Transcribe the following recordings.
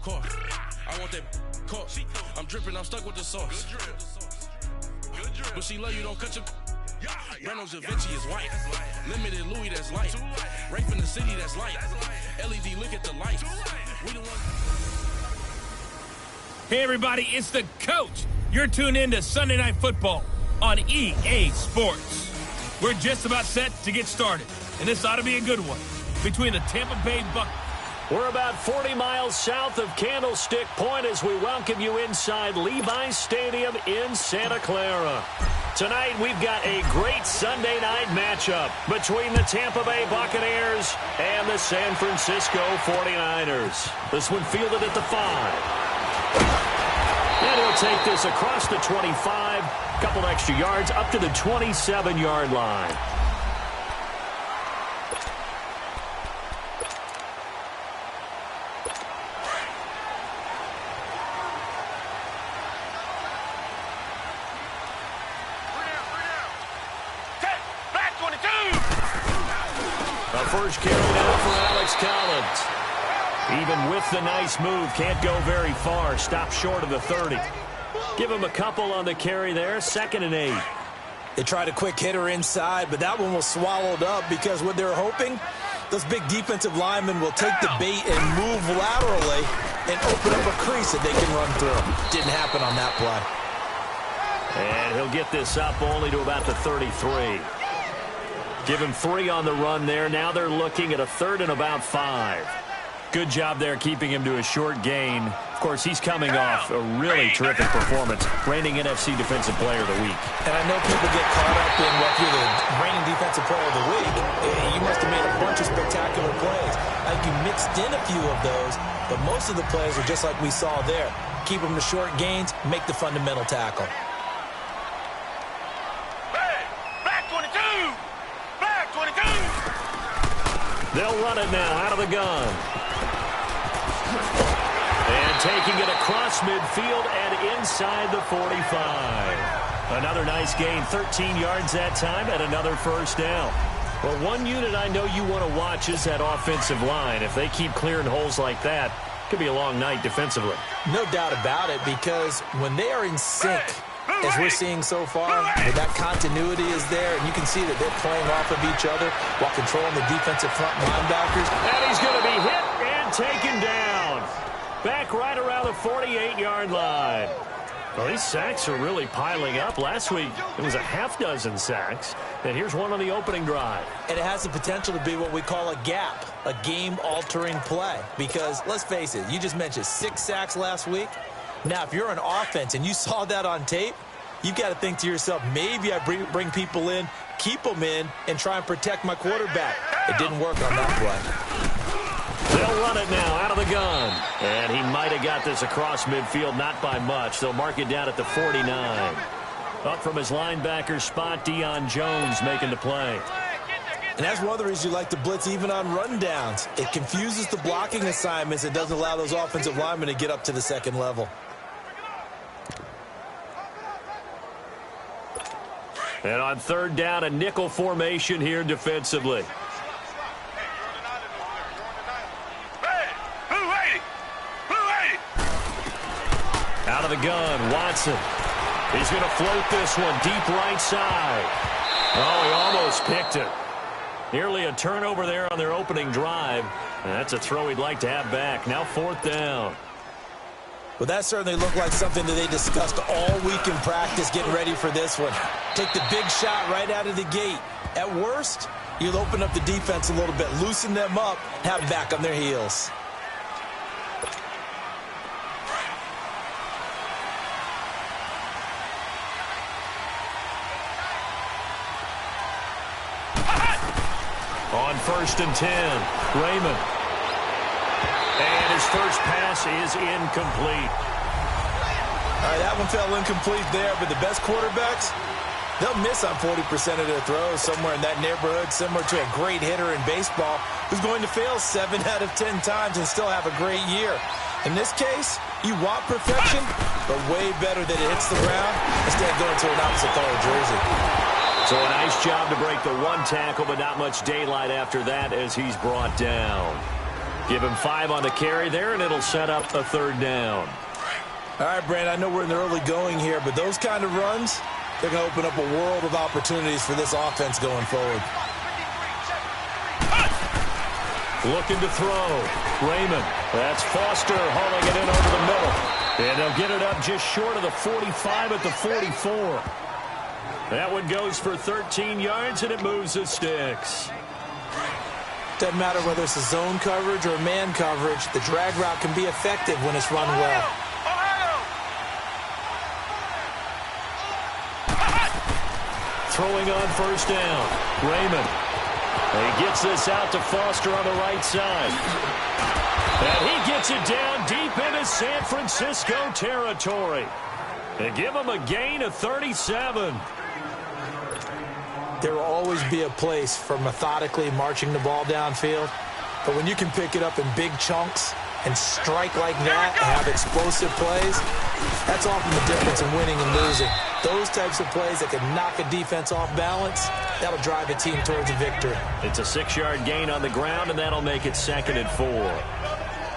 course. I want that course. I'm dripping, I'm stuck with the sauce. But she love you, don't cut your... Brando Da Vinci is white. Limited Louis, that's light. Rape in the city, that's light. LED, look at the lights. We the one... Hey, everybody, it's the coach. You're tuned in to Sunday Night Football on EA Sports. We're just about set to get started, and this ought to be a good one between the Tampa Bay Buccaneers. We're about 40 miles south of Candlestick Point as we welcome you inside Levi's Stadium in Santa Clara. Tonight, we've got a great Sunday night matchup between the Tampa Bay Buccaneers and the San Francisco 49ers. This one fielded at the 5. And he'll take this across the 25, couple extra yards up to the 27-yard line. First carry now for Alex Collins. Even with the nice move, can't go very far. Stop short of the 30. Give him a couple on the carry there. 2nd and 8. They tried a quick hitter inside, but that one was swallowed up because what they're hoping, those big defensive linemen will take the bait and move laterally and open up a crease that they can run through. Didn't happen on that play. And he'll get this up only to about the 33. Give him 3 on the run there. Now they're looking at a 3rd and about 5. Good job there keeping him to a short gain. Of course, he's coming off a really terrific performance, reigning NFC Defensive Player of the Week. And I know people get caught up in what you're the reigning Defensive Player of the Week. You must have made a bunch of spectacular plays. I think you mixed in a few of those, but most of the plays are just like we saw there. Keep them to short gains, make the fundamental tackle. They'll run it now out of the gun. And taking it across midfield and inside the 45. Another nice gain, 13 yards that time, and another first down. Well, one unit I know you want to watch is that offensive line. If they keep clearing holes like that, it could be a long night defensively. No doubt about it, because when they are in sync, as we're seeing so far, that continuity is there, and you can see that they're playing off of each other while controlling the defensive front linebackers. And he's going to be hit and taken down. Back right around the 48-yard line. Well, these sacks are really piling up. Last week, it was a half-dozen sacks, and here's one on the opening drive. And it has the potential to be what we call a gap, a game-altering play, because let's face it, you just mentioned 6 sacks last week. Now, if you're an offense and you saw that on tape, you've got to think to yourself, maybe I bring people in, keep them in, and try and protect my quarterback. It didn't work on that play. They'll run it now out of the gun. And he might have got this across midfield, not by much. They'll mark it down at the 49. Up from his linebacker spot, Deion Jones making the play. And that's one of the reasons you like to blitz even on rundowns. It confuses the blocking assignments. It doesn't allow those offensive linemen to get up to the second level. And on 3rd down, a nickel formation here defensively. Out of the gun, Watson. He's going to float this one deep right side. Oh, he almost picked it. Nearly a turnover there on their opening drive. And that's a throw he'd like to have back. Now 4th down. Well, that certainly looked like something that they discussed all week in practice getting ready for this one. Take the big shot right out of the gate. At worst, you'll open up the defense a little bit, loosen them up, have them back on their heels. On 1st and 10, Raymond. And his first pass is incomplete. All right, that one fell incomplete there, but the best quarterbacks, they'll miss on 40% of their throws, somewhere in that neighborhood, similar to a great hitter in baseball who's going to fail 7 out of 10 times and still have a great year. In this case, you want perfection, but way better that it hits the ground instead of going to an opposite color jersey. So a nice job to break the 1 tackle, but not much daylight after that as he's brought down. Give him 5 on the carry there, and it'll set up a 3rd down. All right, Brandon, I know we're in the early going here, but those kind of runs, they're going to open up a world of opportunities for this offense going forward. Looking to throw. Raymond. That's Foster hauling it in over the middle. And they'll get it up just short of the 45 at the 44. That one goes for 13 yards, and it moves the sticks. Doesn't matter whether it's a zone coverage or man coverage. The drag route can be effective when it's run well. Throwing on 1st down. Raymond. He gets this out to Foster on the right side. And he gets it down deep into San Francisco territory. They give him a gain of 37. There will always be a place for methodically marching the ball downfield. But when you can pick it up in big chunks and strike like that and have explosive plays, that's often the difference in winning and losing. Those types of plays that can knock a defense off balance, that'll drive a team towards a victory. It's a 6-yard gain on the ground, and that'll make it 2nd and 4.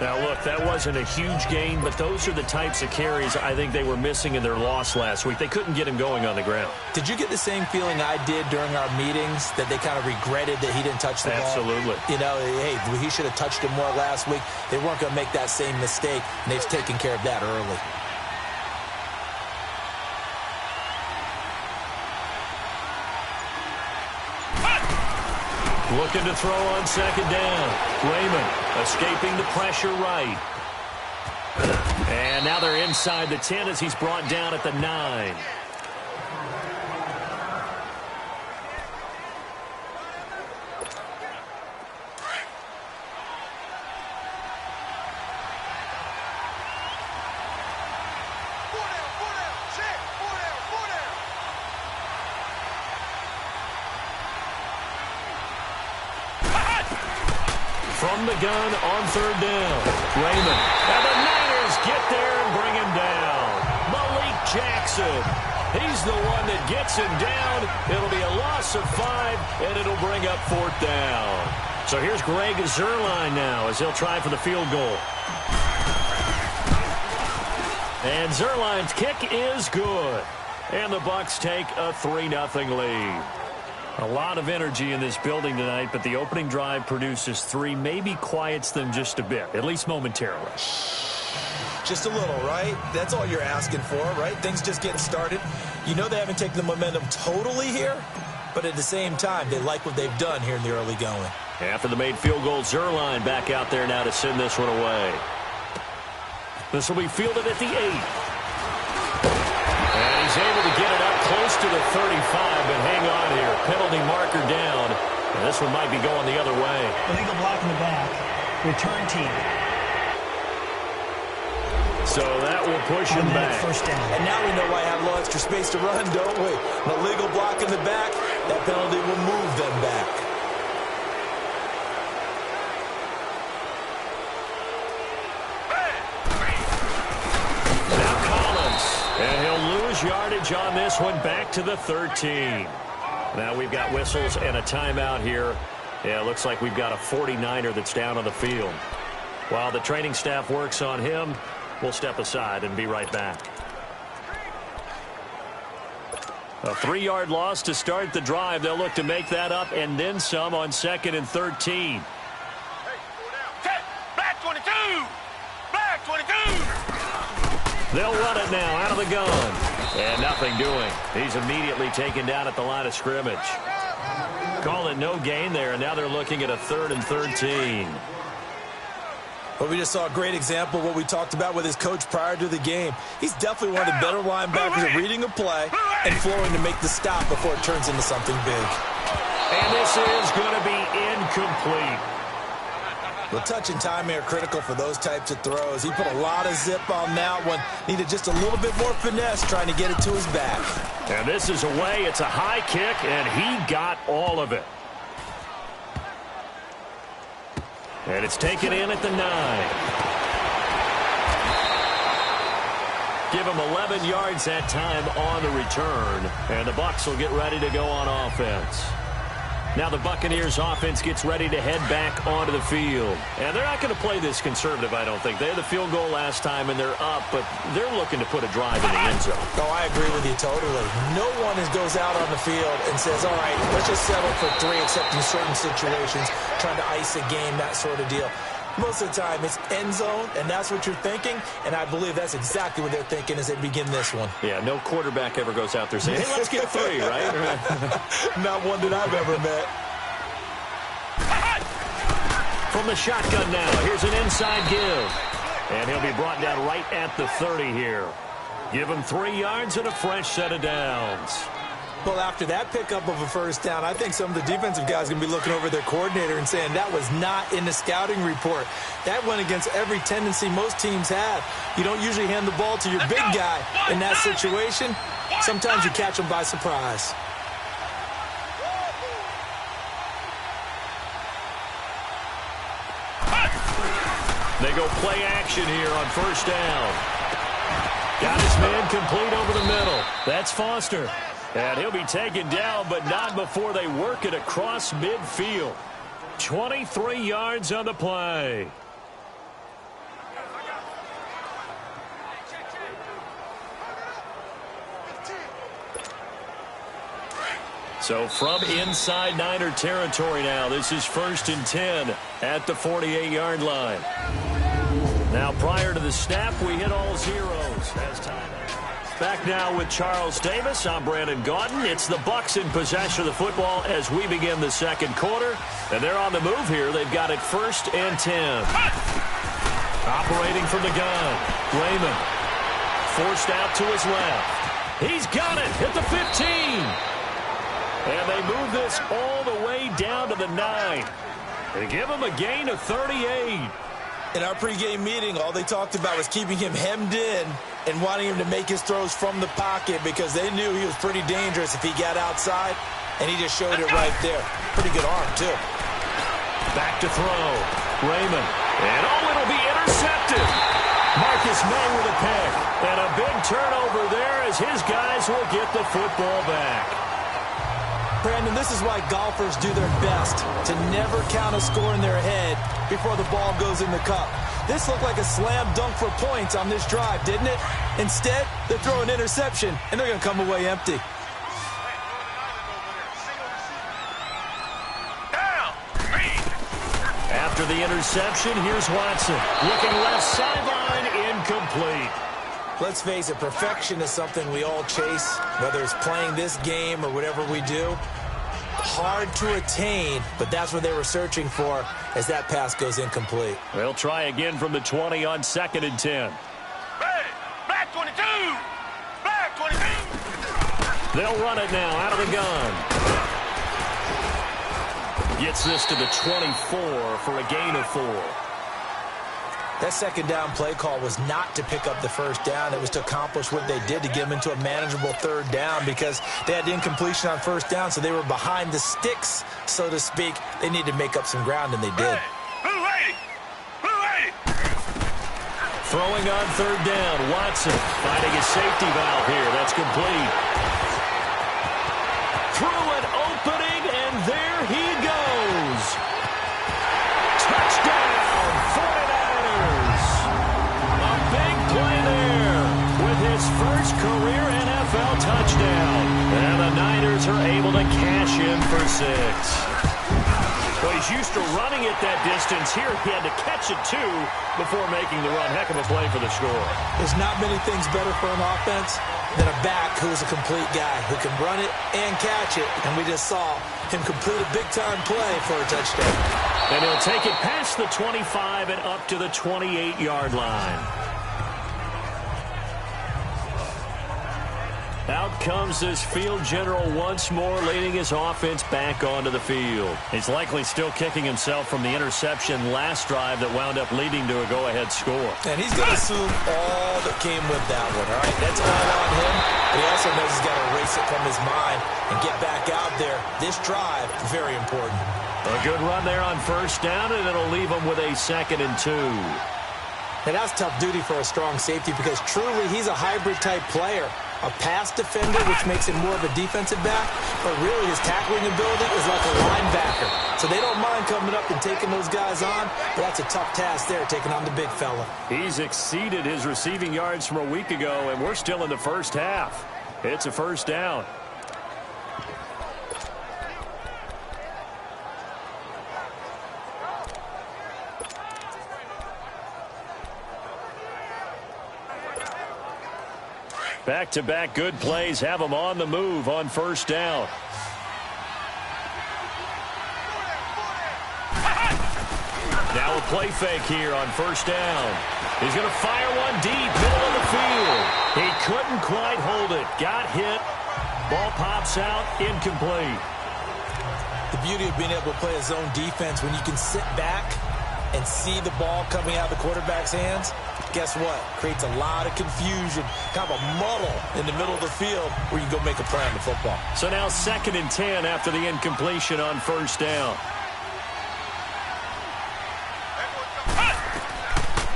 Now, look, that wasn't a huge gain, but those are the types of carries I think they were missing in their loss last week. They couldn't get him going on the ground. Did you get the same feeling I did during our meetings, that they kind of regretted that he didn't touch the ball? Absolutely. You know, hey, he should have touched it more last week. They weren't going to make that same mistake, and they've taken care of that early. Looking to throw on 2nd down. Raymond escaping the pressure right. And now they're inside the 10 as he's brought down at the 9. From the gun on 3rd down. Raymond. And the Niners get there and bring him down. Malik Jackson. He's the one that gets him down. It'll be a loss of 5, and it'll bring up 4th down. So here's Greg Zuerlein now as he'll try for the field goal. And Zuerlein's kick is good. And the Bucs take a 3-0 lead. A lot of energy in this building tonight, but the opening drive produces 3, maybe quiets them just a bit, at least momentarily. Just a little, right? That's all you're asking for, right? Things just getting started. You know they haven't taken the momentum totally here, but at the same time, they like what they've done here in the early going. After the made field goal, Zuerlein back out there now to send this one away. This will be fielded at the 8. And he's able to get it up close to the 35, but hang on here. Penalty marker down. And this one might be going the other way. Illegal block in the back. Return team. So that will push him back. 1st down. And now we know why I have a little extra space to run, don't we? An illegal block in the back, that penalty will move them back. And he'll lose yardage on this one, back to the 13. Now we've got whistles and a timeout here. Yeah, it looks like we've got a 49er that's down on the field. While the training staff works on him, we'll step aside and be right back. A 3-yard loss to start the drive. They'll look to make that up and then some on 2nd and 13. Black 22! Black 22! They'll run it now out of the gun. And nothing doing. He's immediately taken down at the line of scrimmage. Call it no gain there, and now they're looking at a 3rd and 13. But we just saw a great example of what we talked about with his coach prior to the game. He's definitely one of the better linebackers at reading a play and flowing to make the stop before it turns into something big. And this is going to be incomplete. Well, touch and timing are critical for those types of throws. He put a lot of zip on that one. Needed just a little bit more finesse trying to get it to his back. And this is away. It's a high kick, and he got all of it. And it's taken in at the 9. Give him 11 yards that time on the return. And the Bucs will get ready to go on offense. Now the Buccaneers offense gets ready to head back onto the field. And they're not going to play this conservative, I don't think. They had the field goal last time, and they're up, but they're looking to put a drive in the end zone. Oh, I agree with you totally. No one goes out on the field and says, all right, let's just settle for 3, except in certain situations, trying to ice a game, that sort of deal. Most of the time, it's end zone, and that's what you're thinking, and I believe that's exactly what they're thinking as they begin this one. Yeah, no quarterback ever goes out there saying, hey, let's get 3, right? Not one that I've ever met. From the shotgun now, here's an inside give. And he'll be brought down right at the 30 here. Give him 3 yards and a fresh set of downs. Well, after that pickup of a first down, I think some of the defensive guys are going to be looking over their coordinator and saying that was not in the scouting report. That went against every tendency most teams have. You don't usually hand the ball to your big guy in that situation. Sometimes you catch them by surprise. They go play action here on first down. Got his man complete over the middle. That's Foster. And he'll be taken down, but not before they work it across midfield. 23 yards on the play. So from inside Niner territory now, this is 1st and 10 at the 48-yard line. Now prior to the snap, we hit all zeros as time. Back now with Charles Davis. I'm Brandon Gaudin. It's the Bucs in possession of the football as we begin the second quarter. And they're on the move here. They've got it 1st and 10. Operating from the gun. Raymond forced out to his left. He's got it at the 15. And they move this all the way down to the 9. They give him a gain of 38. In our pregame meeting, all they talked about was keeping him hemmed in and wanting him to make his throws from the pocket because they knew he was pretty dangerous if he got outside, and he just showed it right there. Pretty good arm, too. Back to throw. Raymond. And it'll be intercepted. Marcus May with a pick. And a big turnover there as his guys will get the football back. Brandon, this is why golfers do their best to never count a score in their head before the ball goes in the cup. This looked like a slam dunk for points on this drive, didn't it? Instead, they throw an interception, and they're going to come away empty. After the interception, here's Watson. Looking left sideline, incomplete. Let's face it, perfection is something we all chase, whether it's playing this game or whatever we do. Hard to attain, but that's what they were searching for as that pass goes incomplete. They'll try again from the 20 on 2nd and 10. Ready. Black 22. Black 22. They'll run it now out of the gun. Gets this to the 24 for a gain of 4. That second down play call was not to pick up the first down. It was to accomplish what they did to get them into a manageable 3rd down because they had the incompletion on 1st down, so they were behind the sticks, so to speak. They needed to make up some ground, and they did. Blue 80. Blue 80. Throwing on 3rd down. Watson finding a safety valve here. That's complete. Through an opening, and there he goes. Touchdown, 49ers. A big play there with his first career NFL touchdown. And the Niners are able to cash in for 6. Well, he's used to running it that distance. Here he had to catch it, too, before making the run. Heck of a play for the score. There's not many things better for an offense than a back who's a complete guy who can run it and catch it. And we just saw him complete a big-time play for a touchdown. And he'll take it past the 25 and up to the 28-yard line. Out comes this field general once more, leading his offense back onto the field. He's likely still kicking himself from the interception last drive that wound up leading to a go-ahead score. And he's going to assume all that came with that one, all right? That's all on him. But he also knows he's got to erase it from his mind and get back out there. This drive, very important. A good run there on 1st down, and it'll leave him with a 2nd and 2. And that's tough duty for a strong safety because truly he's a hybrid type player. a pass defender, which makes him more of a defensive back, but really his tackling ability is like a linebacker. So they don't mind coming up and taking those guys on, but that's a tough task there, taking on the big fella. He's exceeded his receiving yards from a week ago, and we're still in the first half. It's a first down. Back-to-back good plays have them on the move on first down. Now a play fake here on first down. He's going to fire one deep, middle of the field. He couldn't quite hold it. Got hit. Ball pops out, incomplete. The beauty of being able to play a zone defense when you can sit back and see the ball coming out of the quarterback's hands, guess what? Creates a lot of confusion, kind of a muddle in the middle of the field where you can go make a play on the football. So now 2nd and 10 after the incompletion on first down.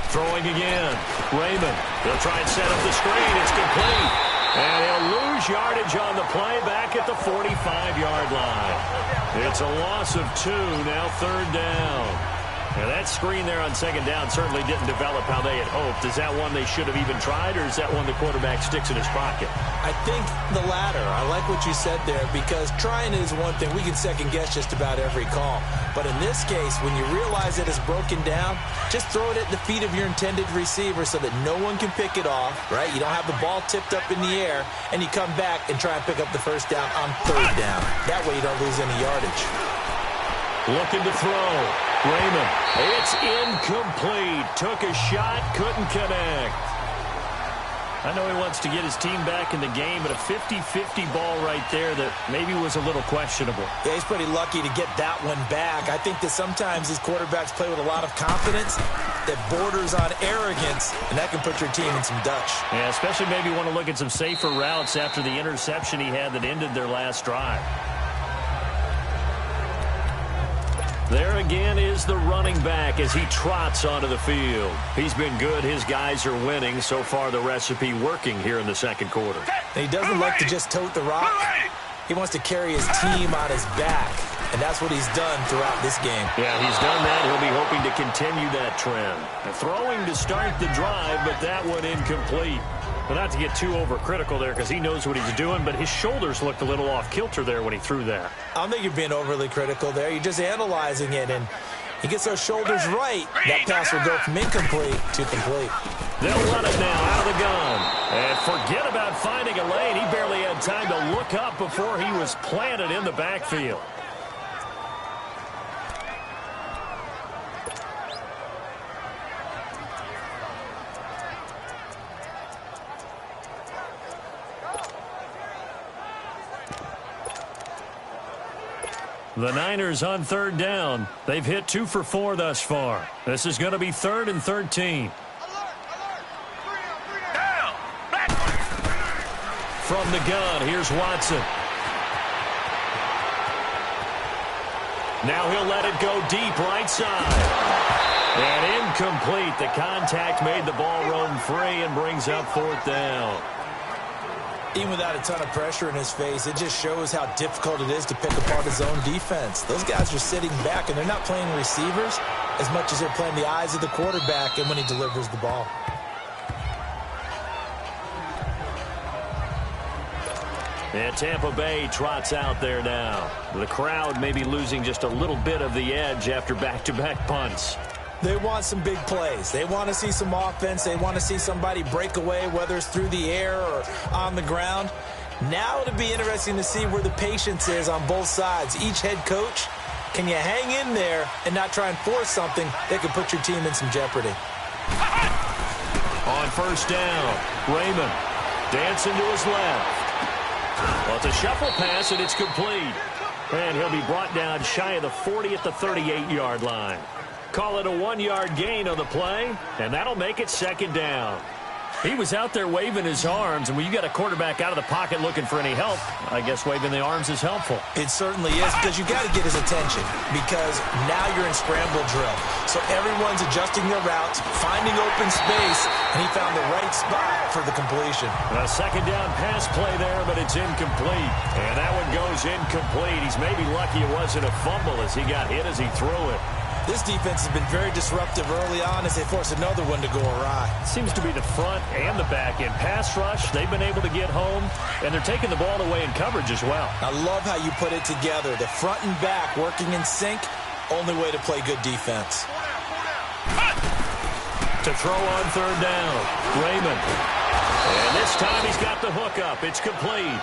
Throwing again. Raymond. He'll try and set up the screen. It's complete. And he'll lose yardage on the play back at the 45-yard line. It's a loss of 2, now 3rd down. Now that screen there on 2nd down certainly didn't develop how they had hoped. Is that one they should have even tried, or is that one the quarterback sticks in his pocket? I think the latter. I like what you said there, because trying is one thing. We can second-guess just about every call. But in this case, when you realize it is broken down, just throw it at the feet of your intended receiver so that no one can pick it off, right? You don't have the ball tipped up in the air, and you come back and try and pick up the first down on 3rd down. That way you don't lose any yardage. Looking to throw. Raymond. It's incomplete. Took a shot, couldn't connect. I know he wants to get his team back in the game, but a 50-50 ball right there that maybe was a little questionable. Yeah, he's pretty lucky to get that one back. I think that sometimes these quarterbacks play with a lot of confidence that borders on arrogance, and that can put your team in some Dutch. Yeah, especially maybe want to look at some safer routes after the interception he had that ended their last drive. There again is the running back as he trots onto the field. He's been good. His guys are winning. So far, the recipe working here in the 2nd quarter. And he doesn't like to just tote the rock. He wants to carry his team on his back, and that's what he's done throughout this game. Yeah, he's done that. He'll be hoping to continue that trend. Throwing to start the drive, but that one incomplete. But not to get too overcritical there, because he knows what he's doing, but his shoulders looked a little off kilter there when he threw that. I don't think you're being overly critical there. You're just analyzing it, and he gets those shoulders right. That pass will go from incomplete to complete. They'll run it now out of the gun. And forget about finding a lane. He barely had time to look up before he was planted in the backfield. The Niners on 3rd down. They've hit 2 for 4 thus far. This is going to be 3rd and 13. From the gun, here's Watson. Now he'll let it go deep right side. And incomplete. The contact made the ball roam free and brings up 4th down. Even without a ton of pressure in his face, it just shows how difficult it is to pick apart his own defense. Those guys are sitting back, and they're not playing receivers as much as they're playing the eyes of the quarterback and when he delivers the ball. And Tampa Bay trots out there now. The crowd may be losing just a little bit of the edge after back-to-back punts. They want some big plays. They want to see some offense. They want to see somebody break away, whether it's through the air or on the ground. Now it'll be interesting to see where the patience is on both sides. Each head coach, can you hang in there and not try and force something that could put your team in some jeopardy? On first down, Raymond dancing to his left. Well, it's a shuffle pass, and it's complete. And he'll be brought down shy of the 40 at the 38-yard line. Call it a 1-yard gain on the play, and that'll make it 2nd down. He was out there waving his arms, and when you got a quarterback out of the pocket looking for any help, I guess waving the arms is helpful. It certainly is, because you got to get his attention, because now you're in scramble drill. So everyone's adjusting their routes, finding open space, and he found the right spot for the completion. A second down pass play there, but it's incomplete. And that one goes incomplete. He's maybe lucky it wasn't a fumble as he got hit as he threw it. This defense has been very disruptive early on as they force another one to go awry. Seems to be the front and the back end. Pass rush, they've been able to get home, and they're taking the ball away in coverage as well. I love how you put it together. The front and back working in sync, only way to play good defense. To throw on third down, Raymond. And this time he's got the hook up. It's complete.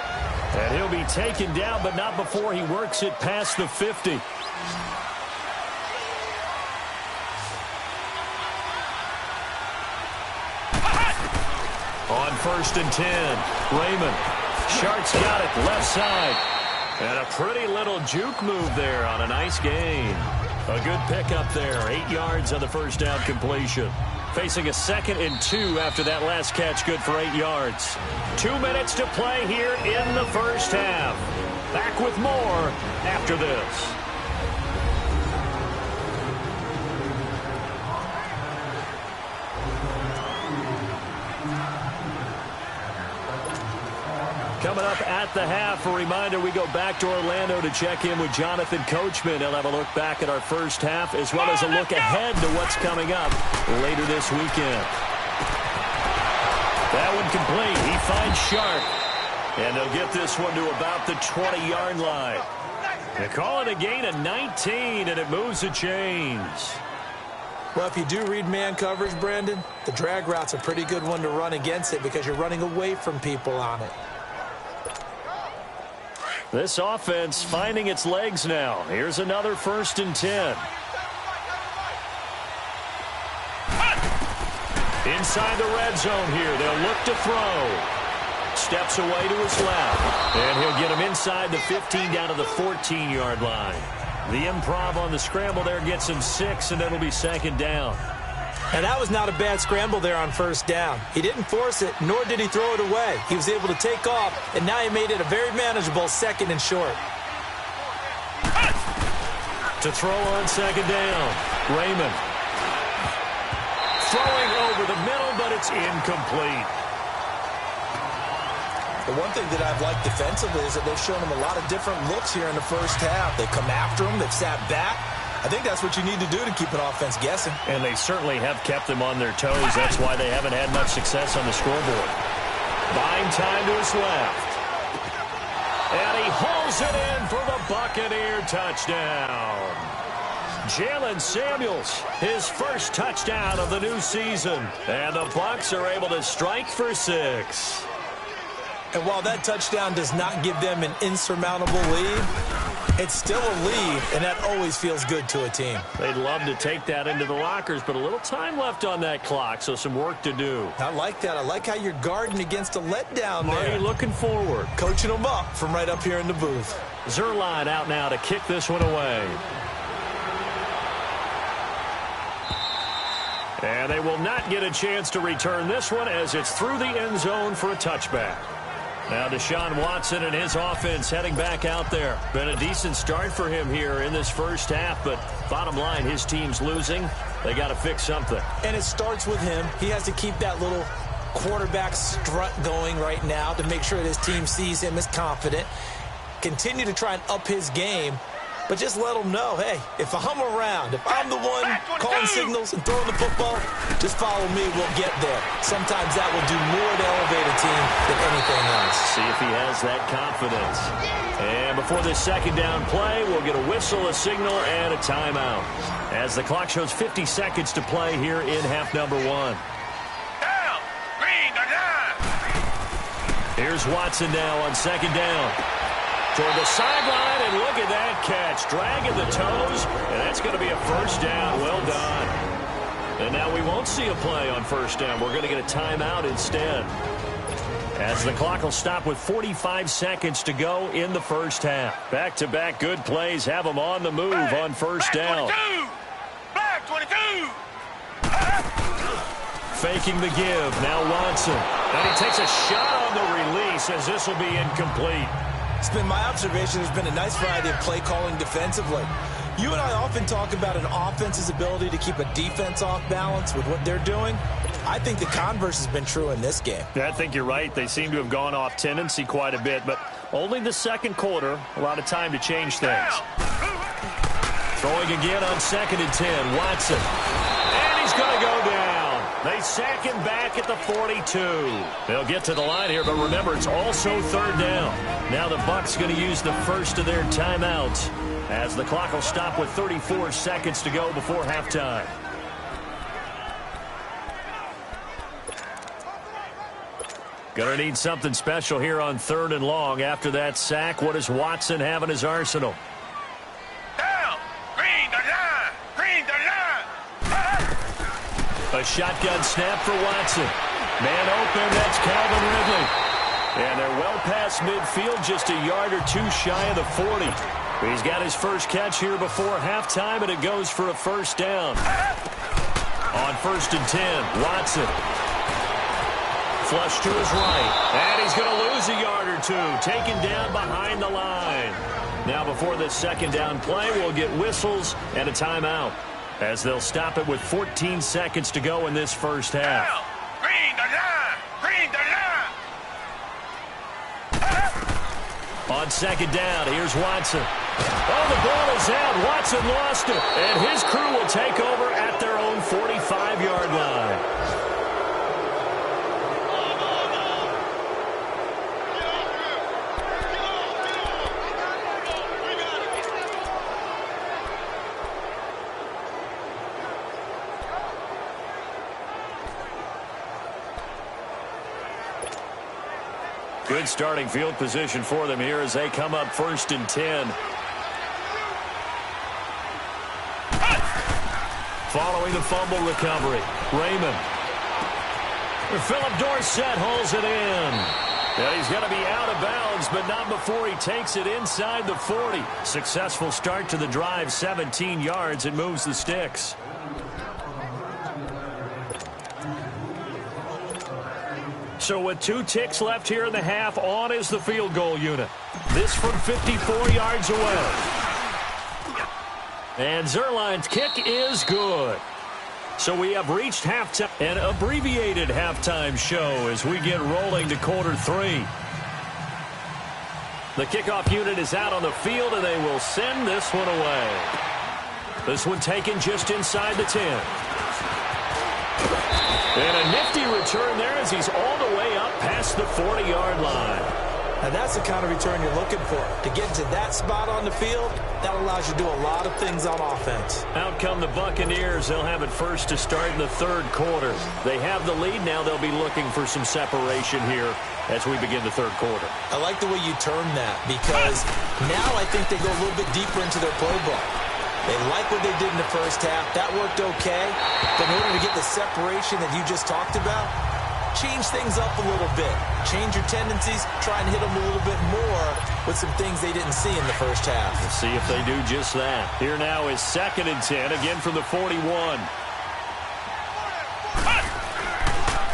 And he'll be taken down, but not before he works it past the 50. On 1st and 10, Raymond. Shart's got it left side. And a pretty little juke move there on a nice gain. A good pickup there, 8 yards on the first down completion. Facing a 2nd and 2 after that last catch, good for 8 yards. 2 minutes to play here in the first half. Back with more after this. Coming up at the half, a reminder, we go back to Orlando to check in with Jonathan Coachman. He'll have a look back at our first half as well as a look ahead to what's coming up later this weekend. That one complete. He finds Sharp. And they'll get this one to about the 20-yard line. They call it a gain of 19, and it moves the chains. Well, if you do read man coverage, Brandon, the drag route's a pretty good one to run against it because you're running away from people on it. This offense finding its legs now. Here's another 1st and 10. Inside the red zone here. They'll look to throw. Steps away to his left. And he'll get him inside the 15 down to the 14-yard line. The improv on the scramble there gets him 6, and it'll be 2nd down. And that was not a bad scramble there on 1st down. He didn't force it, nor did he throw it away. He was able to take off, and now he made it a very manageable 2nd and short. To throw on 2nd down, Raymond. Throwing over the middle, but it's incomplete. The one thing that I've liked defensively is that they've shown him a lot of different looks here in the first half. They've come after him. They've sat back. I think that's what you need to do to keep an offense guessing. And they certainly have kept them on their toes. That's why they haven't had much success on the scoreboard. Buying time to his left. And he hauls it in for the Buccaneer touchdown. Jalen Samuels, his first touchdown of the new season. And the Bucs are able to strike for 6. And while that touchdown does not give them an insurmountable lead, it's still a lead, and that always feels good to a team. They'd love to take that into the lockers, but a little time left on that clock, so some work to do. I like that. I like how you're guarding against a letdown there. Marty looking forward. Coaching them up from right up here in the booth. Zerline out now to kick this one away. And they will not get a chance to return this one as it's through the end zone for a touchback. Now Deshaun Watson and his offense heading back out there. Been a decent start for him here in this first half, but bottom line, his team's losing. They got to fix something. And it starts with him. He has to keep that little quarterback strut going right now to make sure that his team sees him as confident. Continue to try and up his game, but just let him know, hey, if I'm around, if I'm the one calling signals and throwing the football, just follow me, we'll get there. Sometimes that will do more to elevate a team than anything else. See if he has that confidence. And before this 2nd down play, we'll get a whistle, a signal, and a timeout. As the clock shows 50 seconds to play here in half number 1. Down. Green, down. Here's Watson now on 2nd down. Toward the sideline, and look at that catch. Dragging the toes, and that's going to be a 1st down. Well done. And now we won't see a play on 1st down. We're going to get a timeout instead. As the clock will stop with 45 seconds to go in the first half. Back-to-back good plays have them on the move on 1st down. 22. Black 22. Faking the give. Now Watson. And he takes a shot on the release as this will be incomplete. It's been my observation there's been a nice variety of play calling defensively. You and I often talk about an offense's ability to keep a defense off balance with what they're doing. I think the converse has been true in this game. Yeah, I think you're right. They seem to have gone off tendency quite a bit, but only the second quarter, a lot of time to change things. Throwing again on 2nd and 10, Watson. And he's going to go down. They sack him back at the 42. They'll get to the line here, but remember, it's also 3rd down. Now the Bucs going to use the first of their timeouts as the clock will stop with 34 seconds to go before halftime. Going to need something special here on 3rd and long. After that sack, what does Watson have in his arsenal? Down. Green the line. Green the line. A shotgun snap for Watson. Man open, that's Calvin Ridley. And they're well past midfield, just a yard or two shy of the 40. He's got his first catch here before halftime, and it goes for a 1st down. On 1st and 10, Watson. Flush to his right. And he's going to lose a yard or two, taken down behind the line. Now before this 2nd down play, we'll get whistles and a timeout, as they'll stop it with 14 seconds to go in this first half. Green the line. Green the line. On 2nd down, here's Watson. Oh, the ball is out. Watson lost it. And his crew will take over at their own 45-yard line. Good starting field position for them here as they come up 1st and 10. Following the fumble recovery, Raymond. Philip Dorsett holds it in. And he's going to be out of bounds, but not before he takes it inside the 40. Successful start to the drive, 17 yards. It moves the sticks. So with 2 ticks left here in the half, on is the field goal unit. This from 54 yards away. And Zerline's kick is good. So we have reached halftime, an abbreviated halftime show as we get rolling to quarter 3. The kickoff unit is out on the field, and they will send this one away. This one taken just inside the 10. And a nifty return there as he's all the way up past the 40-yard line. Now that's the kind of return you're looking for. To get to that spot on the field, that allows you to do a lot of things on offense. Out come the Buccaneers. They'll have it first to start in the 3rd quarter. They have the lead. Now they'll be looking for some separation here as we begin the 3rd quarter. I like the way you term that, because now I think they go a little bit deeper into their playbook. They like what they did in the first half. That worked okay. But in order to get the separation that you just talked about, change things up a little bit. Change your tendencies. Try and hit them a little bit more with some things they didn't see in the first half. Let's see if they do just that. Here now is 2nd and 10, again from the 41.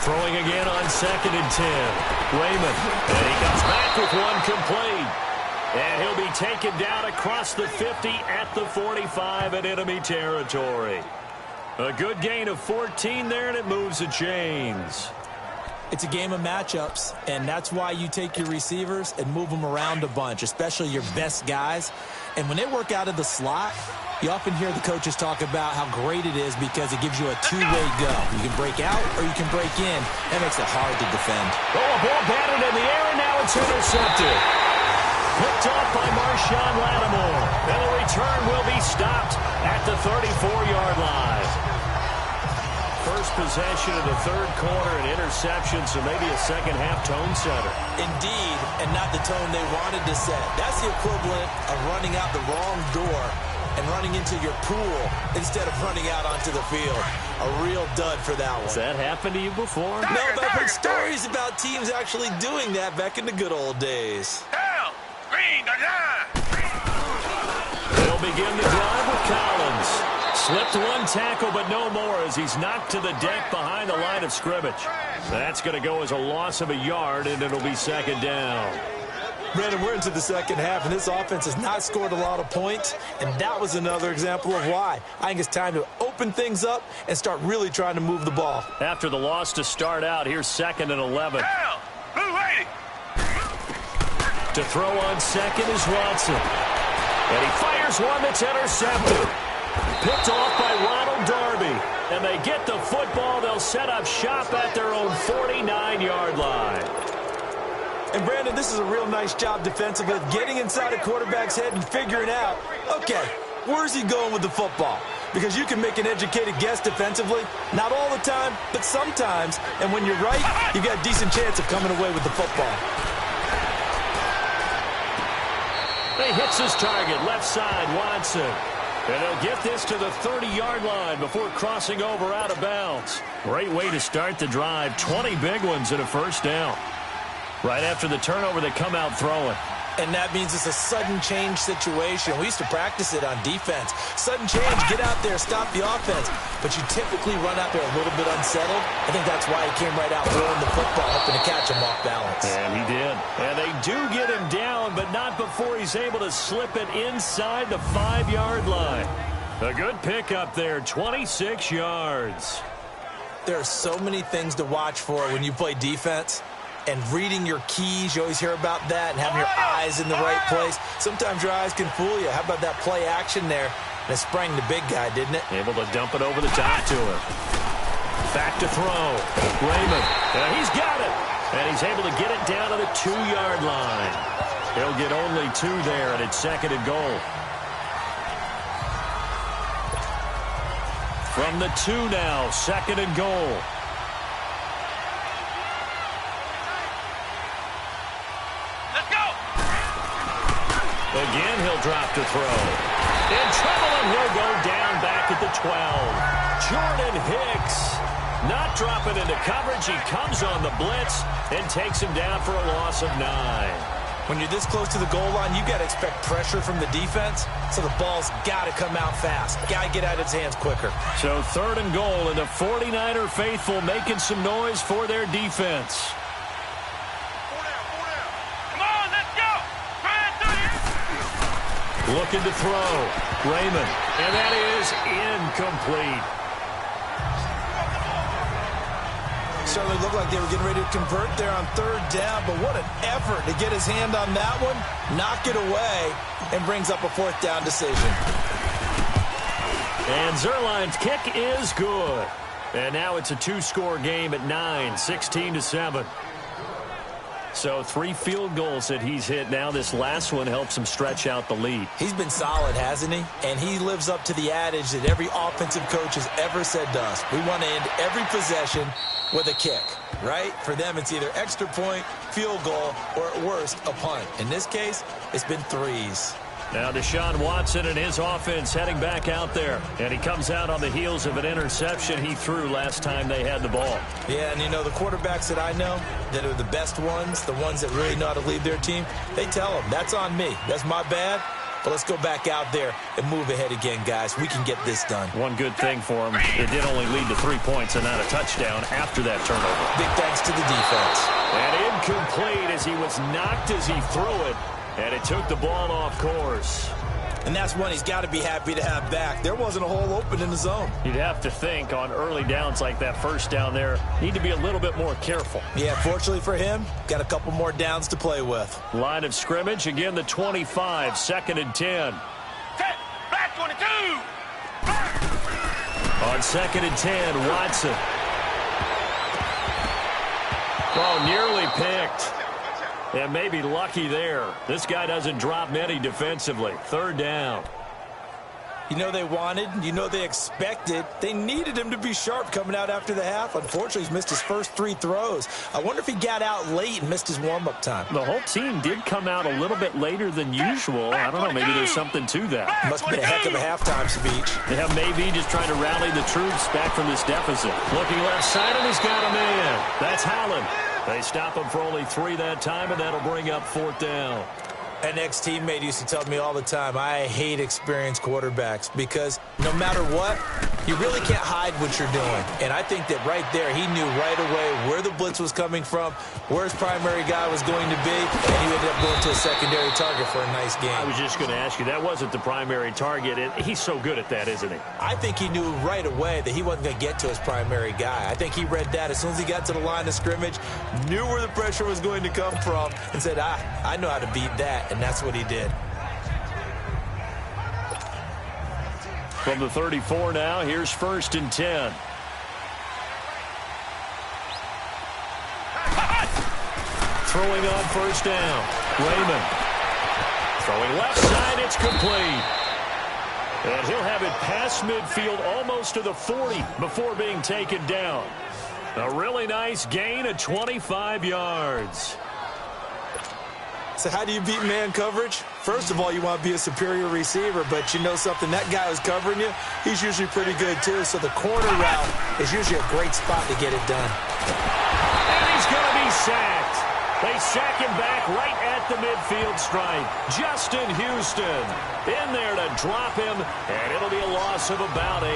Throwing again on 2nd and 10. Raymond. And he comes back with one complete. And he'll be taken down across the 50 at the 45 in enemy territory. A good gain of 14 there, and it moves the chains. It's a game of matchups, and that's why you take your receivers and move them around a bunch, especially your best guys. And when they work out of the slot, you often hear the coaches talk about how great it is because it gives you a two-way go. You can break out or you can break in. That makes it hard to defend. Oh, a ball batted in the air, and now it's intercepted. Picked off by Marshawn Lattimore. And the return will be stopped at the 34-yard line. First possession of the 3rd quarter, an interception, so maybe a second-half tone setter. Indeed, and not the tone they wanted to set. That's the equivalent of running out the wrong door and running into your pool instead of running out onto the field. A real dud for that one. Has that happened to you before? No, but I've heard stories about teams actually doing that back in the good old days. Down. Green the line. They'll begin the drive with Collins. Slipped one tackle, but no more as he's knocked to the deck behind the line of scrimmage. That's going to go as a loss of a yard, and it'll be second down. Brandon, we're into the second half, and this offense has not scored a lot of points, and that was another example of why. I think it's time to open things up and start really trying to move the ball. After the loss to start out, here's 2nd and 11. Down. Blue 80. To throw on second is Watson. And he fires one that's intercepted. Picked off by Ronald Darby. And they get the football. They'll set up shop at their own 49-yard line. And, Brandon, this is a real nice job defensively of getting inside a quarterback's head and figuring out, okay, where's he going with the football? Because you can make an educated guess defensively. Not all the time, but sometimes. And when you're right, you've got a decent chance of coming away with the football. He hits his target, left side, Watson. And they'll get this to the 30-yard line before crossing over out of bounds. Great way to start the drive. 20 big ones and a first down. Right after the turnover, they come out throwing. And that means it's a sudden change situation. We used to practice it on defense. Sudden change, get out there, stop the offense. But you typically run out there a little bit unsettled. I think that's why he came right out throwing the football, hoping to catch him off balance. And he did. And they do get him down, but not before he's able to slip it inside the 5-yard line. A good pickup there, 26 yards. There are so many things to watch for when you play defense. And reading your keys, you always hear about that, and having your eyes in the right place. Sometimes your eyes can fool you. How about that play action there? And it sprang the big guy, didn't it? Able to dump it over the top to him. Back to throw. Raymond. He's got it. And he's able to get it down to the 2-yard line. He'll get only 2 there, and it's 2nd and goal. From the 2 now, 2nd and goal. Again, he'll drop to throw. In trouble, and he'll go down back at the 12. Jordan Hicks not dropping into coverage. He comes on the blitz and takes him down for a loss of 9. When you're this close to the goal line, you got to expect pressure from the defense, so the ball's got to come out fast. Got to get out of its hands quicker. So 3rd and goal, and the 49er faithful making some noise for their defense. Looking to throw. Raymond. And that is incomplete. Certainly looked like they were getting ready to convert there on 3rd down, but what an effort to get his hand on that one, knock it away, and brings up a 4th down decision. And Zerline's kick is good. And now it's a 2-score game at 9, 16-7. So 3 field goals that he's hit now. This last one helps him stretch out the lead. He's been solid, hasn't he? And he lives up to the adage that every offensive coach has ever said to us. We want to end every possession with a kick, right? For them, it's either extra point, field goal, or at worst, a punt. In this case, it's been 3s. Now Deshaun Watson and his offense heading back out there. And he comes out on the heels of an interception he threw last time they had the ball. Yeah, and you know, the quarterbacks that I know that are the best ones, the ones that really know how to lead their team, they tell them, that's on me. That's my bad. But let's go back out there and move ahead again, guys. We can get this done. One good thing for him, it did only lead to 3 points and not a touchdown after that turnover. Big thanks to the defense. And incomplete as he was knocked as he threw it. And it took the ball off course. And that's one he's got to be happy to have back. There wasn't a hole open in the zone. You'd have to think on early downs like that first down there, need to be a little bit more careful. Yeah, fortunately for him, got a couple more downs to play with. Line of scrimmage, again the 25, 2nd and 10. Set, black 22. On 2nd and 10, Watson. Oh, nearly picked. And maybe lucky there. This guy doesn't drop many defensively. 3rd down. You know they wanted, you know they expected. They needed him to be sharp coming out after the half. Unfortunately, he's missed his first 3 throws. I wonder if he got out late and missed his warm-up time. The whole team did come out a little bit later than usual. I don't know, maybe there's something to that. Must have been a heck of a halftime speech. Yeah, maybe just trying to rally the troops back from this deficit. Looking left side, and he's got a man. That's Holland. They stop him for only 3 that time, and that'll bring up 4th down. An ex-teammate used to tell me all the time, I hate experienced quarterbacks because no matter what, you really can't hide what you're doing. And I think that right there, he knew right away where the blitz was coming from, where his primary guy was going to be, and he ended up going to a secondary target for a nice game. I was just going to ask you, that wasn't the primary target. He's so good at that, isn't he? I think he knew right away that he wasn't going to get to his primary guy. I think he read that as soon as he got to the line of scrimmage, knew where the pressure was going to come from, and said, I know how to beat that. And that's what he did. From the 34 now, here's 1st and 10. Throwing on 1st down. Raymond. Throwing left side, it's complete. And he'll have it past midfield almost to the 40 before being taken down. A really nice gain of 25 yards. So how do you beat man coverage? First of all, you want to be a superior receiver, but you know something, that guy who's covering you, he's usually pretty good too. So the corner route is usually a great spot to get it done. And he's going to be sacked. They sack him back right at the midfield stripe. Justin Houston in there to drop him, and it'll be a loss of about 8.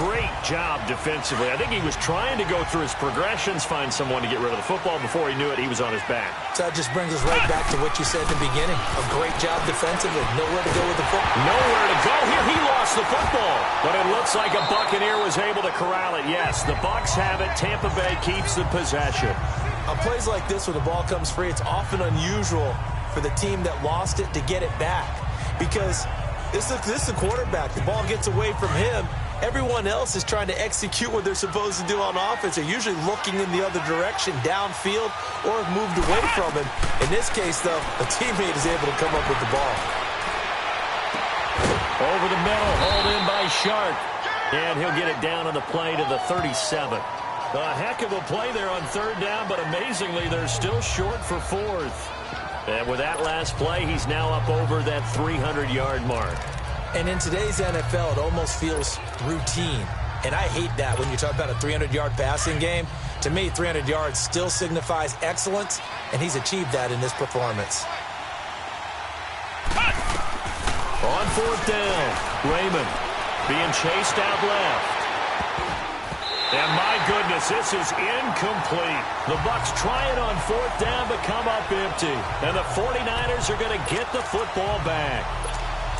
Great job defensively. I think he was trying to go through his progressions, find someone to get rid of the football. Before he knew it, he was on his back. So that just brings us right back to what you said at the beginning. A great job defensively. Nowhere to go with the football. Nowhere to go. Here he lost the football. But it looks like a Buccaneer was able to corral it. Yes, the Bucs have it. Tampa Bay keeps the possession. On plays like this where the ball comes free, it's often unusual for the team that lost it to get it back. Because this is the quarterback. The ball gets away from him. Everyone else is trying to execute what they're supposed to do on offense. They're usually looking in the other direction, downfield, or have moved away from him. In this case, though, a teammate is able to come up with the ball. Over the middle, hauled in by Sharp. And he'll get it down on the play to the 37. A heck of a play there on 3rd down, but amazingly, they're still short for 4th. And with that last play, he's now up over that 300-yard mark. And in today's NFL, it almost feels routine. And I hate that when you talk about a 300-yard passing game. To me, 300 yards still signifies excellence, and he's achieved that in this performance. On 4th down, Raymond being chased out left. And my goodness, this is incomplete. The Bucs try it on 4th down, but come up empty. And the 49ers are going to get the football back.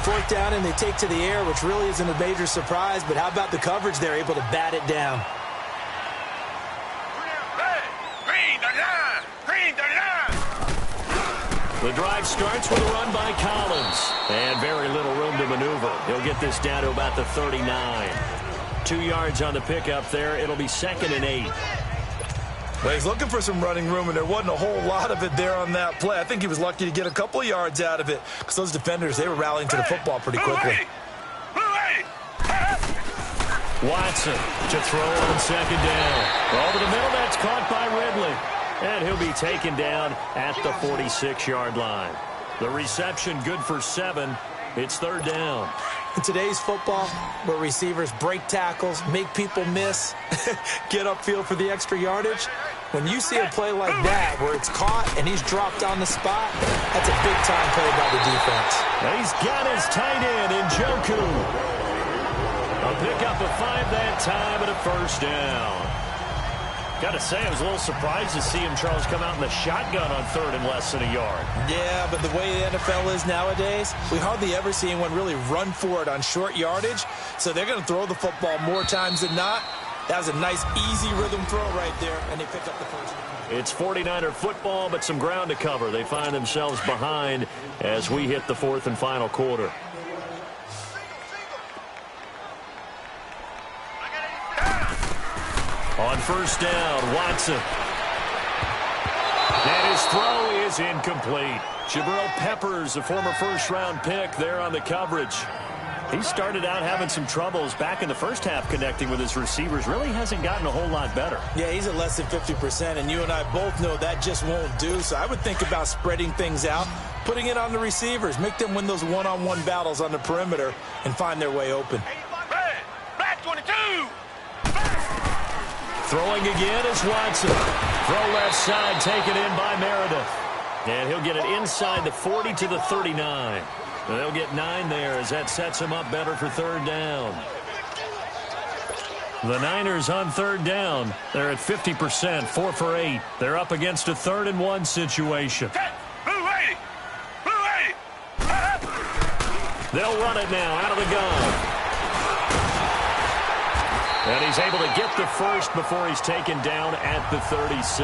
4th down, and they take to the air, which really isn't a major surprise. But how about the coverage? They're able to bat it down. Green the line! Green the line! The drive starts with a run by Collins. And very little room to maneuver. He'll get this down to about the 39. 2 yards on the pickup there. It'll be 2nd and 8. Well, he's looking for some running room, and there wasn't a whole lot of it there on that play. I think he was lucky to get a couple of yards out of it because those defenders, they were rallying to the football pretty quickly. Watson to throw on 2nd down. Over the middle, that's caught by Ridley. And he'll be taken down at the 46-yard line. The reception good for 7. It's 3rd down. In today's football, where receivers break tackles, make people miss, get upfield for the extra yardage, when you see a play like that where it's caught and he's dropped on the spot, that's a big-time play by the defense. And he's got his tight end in Njoku. A pickup of 5 that time and a 1st down. Got to say, I was a little surprised to see him, Charles, come out in the shotgun on 3rd and less than a yard. Yeah, but the way the NFL is nowadays, we hardly ever see anyone really run for it on short yardage. So they're going to throw the football more times than not. That was a nice, easy rhythm throw right there, and they pick up the 1st. It's 49er football, but some ground to cover. They find themselves behind as we hit the 4th and final quarter. On 1st down, Watson. And his throw is incomplete. Jabril Peppers, a former 1st-round pick, there on the coverage. He started out having some troubles back in the first half connecting with his receivers. Really hasn't gotten a whole lot better. Yeah, he's at less than 50%, and you and I both know that just won't do. So I would think about spreading things out, putting it on the receivers, make them win those one-on-one battles on the perimeter, and find their way open. Black 22! Throwing again is Watson. Throw left side taken in by Meredith. And he'll get it inside the 40 to the 39. And they'll get 9 there as that sets him up better for third down. The Niners on third down. They're at 50%, 4 for 8. They're up against a 3rd and 1 situation. They'll run it now out of the gun. And he's able to get the first before he's taken down at the 36.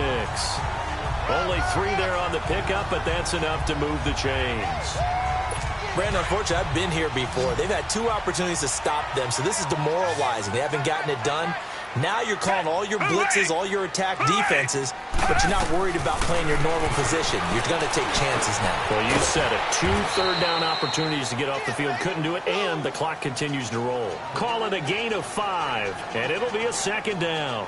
Only 3 there on the pickup, but that's enough to move the chains. Brandon, unfortunately, I've been here before. They've had 2 opportunities to stop them, so this is demoralizing. They haven't gotten it done. Now you're calling all your blitzes, all your attack defenses, but you're not worried about playing your normal position. You're going to take chances now. Well, you said it. 2 third-down opportunities to get off the field. Couldn't do it, and the clock continues to roll. Call it a gain of 5, and it'll be a 2nd down.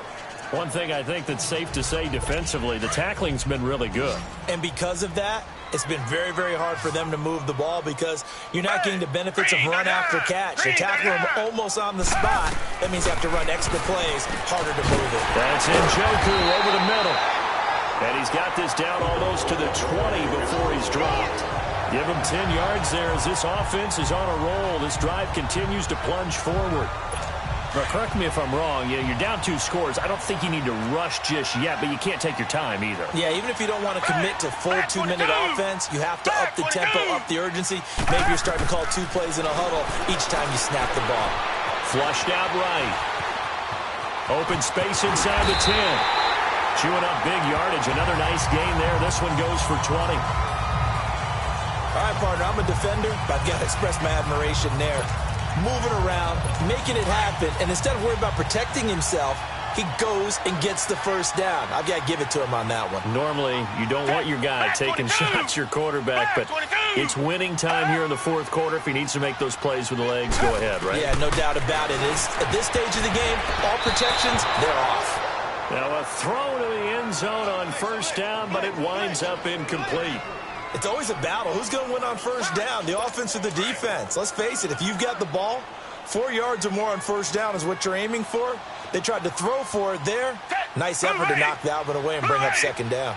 One thing I think that's safe to say defensively, the tackling's been really good. And because of that, it's been very, very hard for them to move the ball because you're not getting the benefits of run after catch. They tackle him almost on the spot. That means you have to run extra plays, harder to move it. That's Njoku over the middle. And he's got this down almost to the 20 before he's dropped. Give him 10 yards there as this offense is on a roll. This drive continues to plunge forward. Now, correct me if I'm wrong. You're down 2 scores. I don't think you need to rush just yet, but you can't take your time either. Yeah, even if you don't want to commit to full 2-minute offense, you have to up the tempo, up the urgency. Maybe you're starting to call 2 plays in a huddle each time you snap the ball. Flushed out right. Open space inside the 10. Chewing up big yardage. Another nice gain there. This one goes for 20. All right, partner, I'm a defender, but I've got to express my admiration there. Moving around, making it happen, and instead of worrying about protecting himself, he goes and gets the first down. I've got to give it to him on that one. Normally, you don't want your guy taking shots your quarterback, but it's winning time here in the 4th quarter. If he needs to make those plays with the legs, go ahead, right? Yeah, no doubt about it. At this stage of the game, all protections, they're off. Now a throw to the end zone on first down, but it winds up incomplete. It's always a battle. Who's going to win on first down, the offense or the defense? Let's face it, if you've got the ball, 4 yards or more on first down is what you're aiming for. They tried to throw for it there. Nice effort to knock that one away and bring up 2nd down.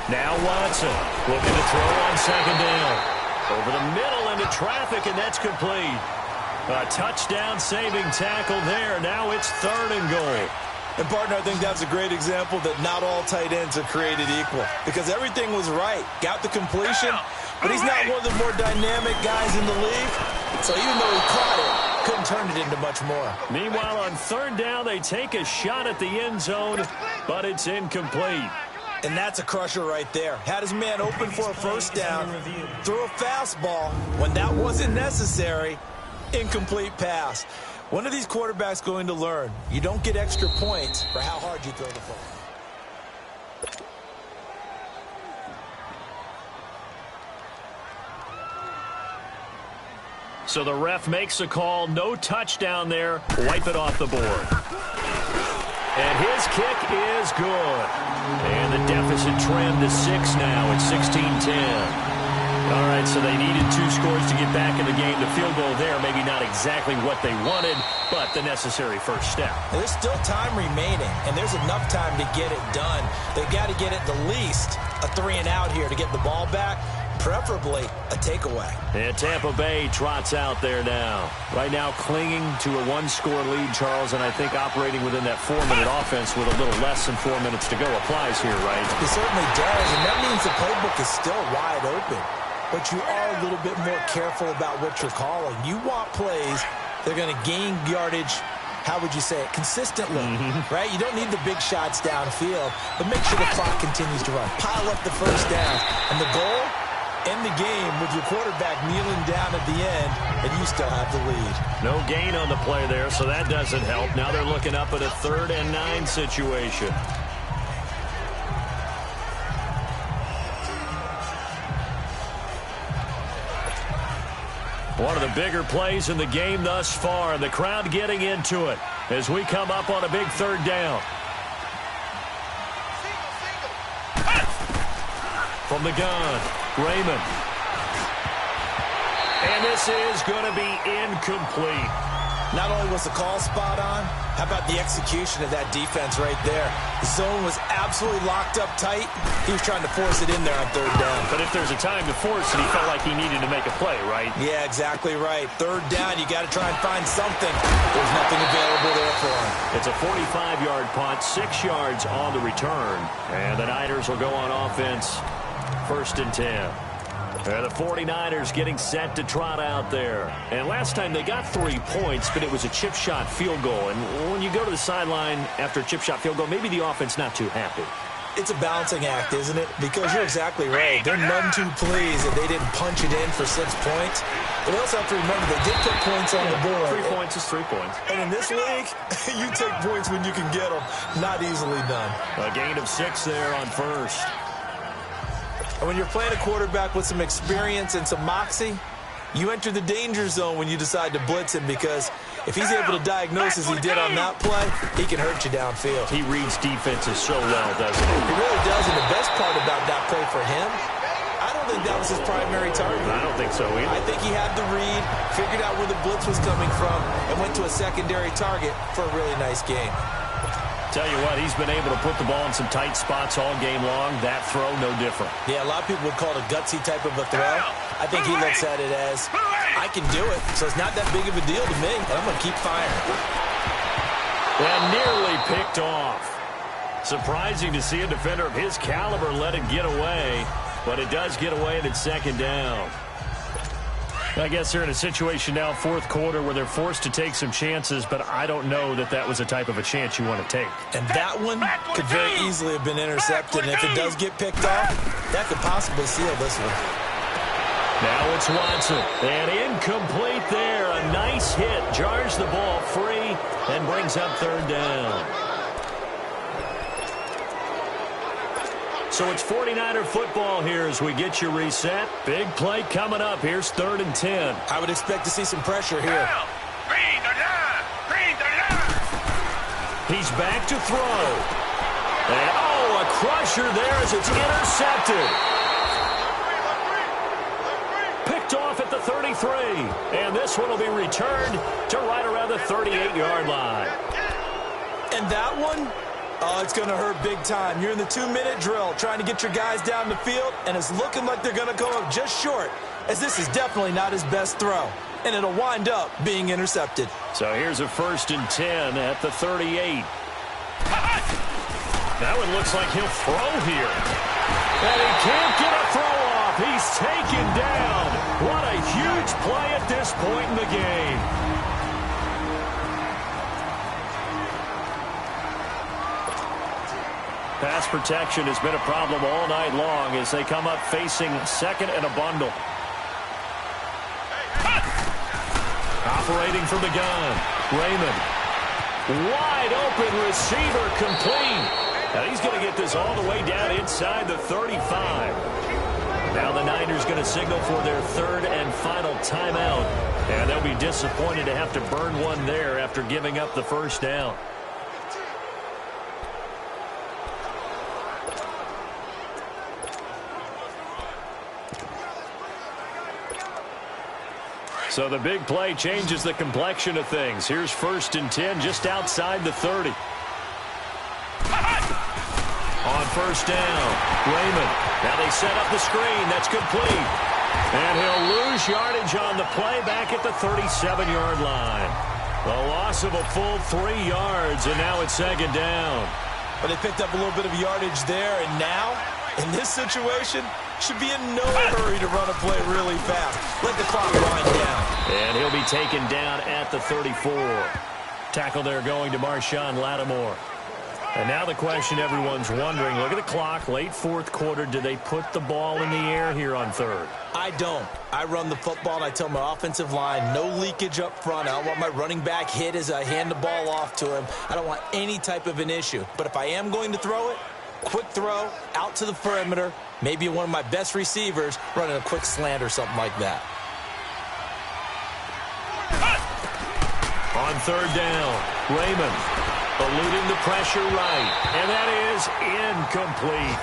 Now Watson looking to throw on 2nd down. Over the middle into traffic, and that's complete. A touchdown-saving tackle there. Now it's 3rd and goal. And, partner, I think that's a great example that not all tight ends are created equal because everything was right. Got the completion, but he's not one of the more dynamic guys in the league. So even though he caught it, couldn't turn it into much more. Meanwhile, on 3rd down, they take a shot at the end zone, but it's incomplete. And that's a crusher right there. Had his man open for a first down, threw a fastball when that wasn't necessary. Incomplete pass. One of these quarterbacks going to learn. You don't get extra points for how hard you throw the ball. So the ref makes a call. No touchdown there. Wipe it off the board. And his kick is good. And the deficit trimmed to 6 now. It's 16-10. All right, so they needed 2 scores to get back in the game. The field goal there, maybe not exactly what they wanted, but the necessary first step. There's still time remaining, and there's enough time to get it done. They've got to get at the least a 3-and-out here to get the ball back, preferably a takeaway. And Tampa Bay trots out there now. Right now clinging to a 1-score lead, Charles, and I think operating within that 4-minute offense with a little less than 4 minutes to go applies here, right? It certainly does, and that means the playbook is still wide open. But you are a little bit more careful about what you're calling. You want plays that are going to gain yardage, how would you say it, consistently, right? You don't need the big shots downfield, but make sure the clock continues to run. Pile up the first down. And the goal, end the game with your quarterback kneeling down at the end, and you still have the lead. No gain on the play there, so that doesn't help. Now they're looking up at a 3rd and 9 situation. One of the bigger plays in the game thus far, and the crowd getting into it as we come up on a big 3rd down. From the gun, Raymond. And this is going to be incomplete. Not only was the call spot on, how about the execution of that defense right there? The zone was absolutely locked up tight. He was trying to force it in there on third down. But if there's a time to force it, he felt like he needed to make a play, right? Yeah, exactly right. Third down, you got to try and find something. There's nothing available there for him. It's a 45-yard punt, 6 yards on the return. And the Niners will go on offense, 1st and 10. The 49ers getting set to trot out there. And last time they got 3 points, but it was a chip shot field goal. And when you go to the sideline after a chip shot field goal, maybe the offense not too happy. It's a balancing act, isn't it? Because you're exactly right. They're none too pleased that they didn't punch it in for 6 points. But they also have to remember they did put points on the board. 3 points is 3 points. And in this league, you take points when you can get them. Not easily done. A gain of 6 there on first. And when you're playing a quarterback with some experience and some moxie, you enter the danger zone when you decide to blitz him, because if he's able to diagnose as he did on that play, he can hurt you downfield. He reads defenses so well, doesn't he? He really does, and the best part about that play for him, I don't think that was his primary target. I don't think so either. I think he had the read, figured out where the blitz was coming from, and went to a secondary target for a really nice game. Tell you what, he's been able to put the ball in some tight spots all game long. That throw, no different. Yeah, a lot of people would call it a gutsy type of a throw. I think he looks at it as, I can do it, so it's not that big of a deal to me, and I'm going to keep firing. And nearly picked off. Surprising to see a defender of his caliber let it get away, but it does get away and it's 2nd down. I guess they're in a situation now, 4th quarter, where they're forced to take some chances, but I don't know that that was a type of a chance you want to take. And that one could very easily have been intercepted, and if it does get picked off, that could possibly seal this one. Now it's Watson, and incomplete there. A nice hit, jars the ball free, and brings up 3rd down. So it's 49er football here as we get you reset. Big play coming up. Here's 3rd and 10. I would expect to see some pressure here. Green the line! Green the line! He's back to throw. And, a crusher there as it's intercepted. Picked off at the 33. And this one will be returned to right around the 38-yard line. And that one? Oh, it's going to hurt big time. You're in the 2-minute drill trying to get your guys down the field, and it's looking like they're going to go up just short, as this is definitely not his best throw, and it'll wind up being intercepted. So here's a 1st and 10 at the 38. That one looks like he'll throw here. And he can't get a throw off. He's taken down. What a huge play at this point in the game. Pass protection has been a problem all night long as they come up facing 2nd and a bundle. Operating from the gun, Raymond. Wide open receiver complete. Now he's going to get this all the way down inside the 35. Now the Niners going to signal for their 3rd and final timeout. And they'll be disappointed to have to burn one there after giving up the 1st down. So the big play changes the complexion of things. Here's 1st and 10 just outside the 30. On 1st down, Raymond. Now they set up the screen. That's complete. And he'll lose yardage on the play back at the 37-yard line. The loss of a full 3 yards, and now it's 2nd down. But they picked up a little bit of yardage there, and now, in this situation, should be in no hurry to run a play really fast. Let the clock wind down. And he'll be taken down at the 34. Tackle there going to Marshawn Lattimore. And now the question everyone's wondering, look at the clock, late 4th quarter, do they put the ball in the air here on 3rd? I don't. I run the football, and I tell my offensive line, no leakage up front. I don't want my running back hit as I hand the ball off to him. I don't want any type of an issue. But if I am going to throw it, quick throw, out to the perimeter, maybe one of my best receivers running a quick slant or something like that. On 3rd down, Raymond eluding the pressure right, and that is incomplete.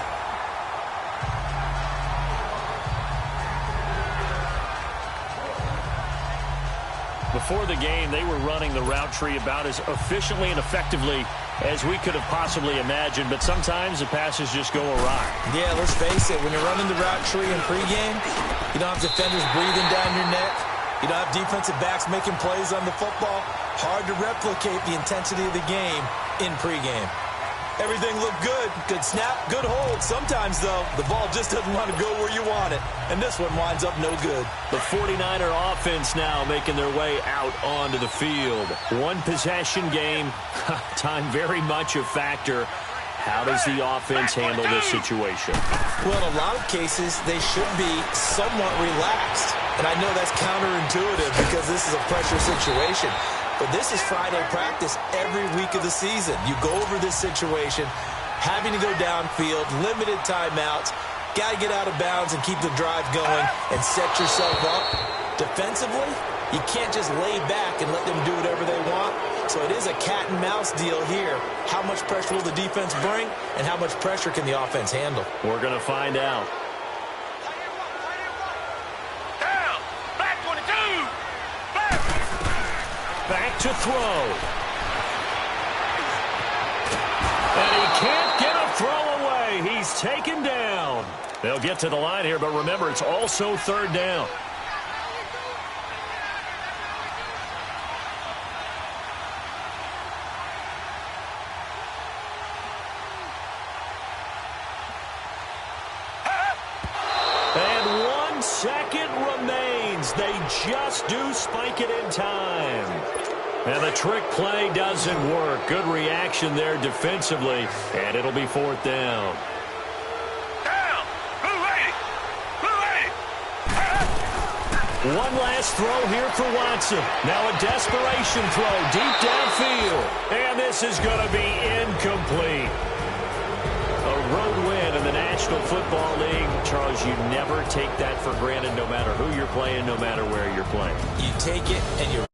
Before the game, they were running the route tree about as efficiently and effectively as we could have possibly imagined, but sometimes the passes just go awry. Yeah, let's face it, when you're running the route tree in pregame, you don't have defenders breathing down your neck. You don't have defensive backs making plays on the football. Hard to replicate the intensity of the game in pregame. Everything looked good. Good snap, good hold. Sometimes, though, the ball just doesn't want to go where you want it. And this one winds up no good. The 49er offense now making their way out onto the field. One possession game. Time very much a factor. How does the offense handle this situation? Well, in a lot of cases, they should be somewhat relaxed. And I know that's counterintuitive because this is a pressure situation. But this is Friday practice every week of the season. You go over this situation, having to go downfield, limited timeouts, got to get out of bounds and keep the drive going and set yourself up. Defensively, you can't just lay back and let them do whatever they want. So it is a cat and mouse deal here. How much pressure will the defense bring and how much pressure can the offense handle? We're going to find out. Back to throw. And he can't get a throw away. He's taken down. They'll get to the line here, but remember, it's also third down. And 1 second remains. They just do spike it in time. And the trick play doesn't work. Good reaction there defensively, and it'll be fourth down. Down! Blue 80! Blue 80! One last throw here for Watson. Now a desperation throw deep downfield. And this is going to be incomplete. A road win in the National Football League. Charles, you never take that for granted no matter who you're playing, no matter where you're playing. You take it and you